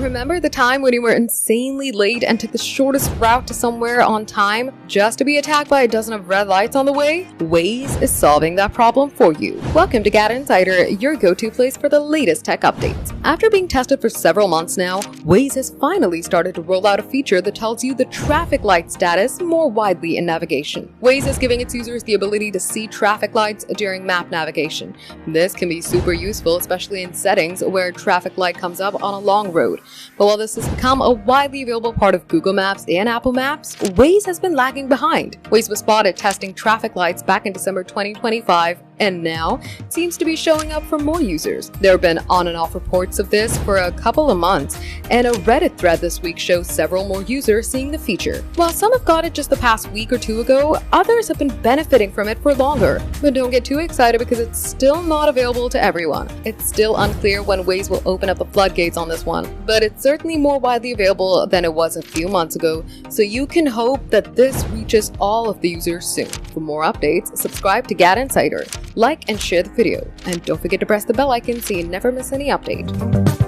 Remember the time when you were insanely late and took the shortest route to somewhere on time just to be attacked by a dozen of red lights on the way? Waze is solving that problem for you. Welcome to GadInsider, your go-to place for the latest tech updates. After being tested for several months now, Waze has finally started to roll out a feature that tells you the traffic light status more widely in navigation. Waze is giving its users the ability to see traffic lights during map navigation. This can be super useful, especially in settings where a traffic light comes up on a long road. But while this has become a widely available part of Google Maps and Apple Maps, Waze has been lagging behind. Waze was spotted testing traffic lights back in December 2025, and now it seems to be showing up for more users. There have been on and off reports of this for a couple of months, and a Reddit thread this week shows several more users seeing the feature. While some have got it just the past week or two ago, others have been benefiting from it for longer. But don't get too excited because it's still not available to everyone. It's still unclear when Waze will open up the floodgates on this one, but it's certainly more widely available than it was a few months ago, so you can hope that this reaches all of the users soon. For more updates, subscribe to GadInsider. Like and share the video, and don't forget to press the bell icon so you never miss any update.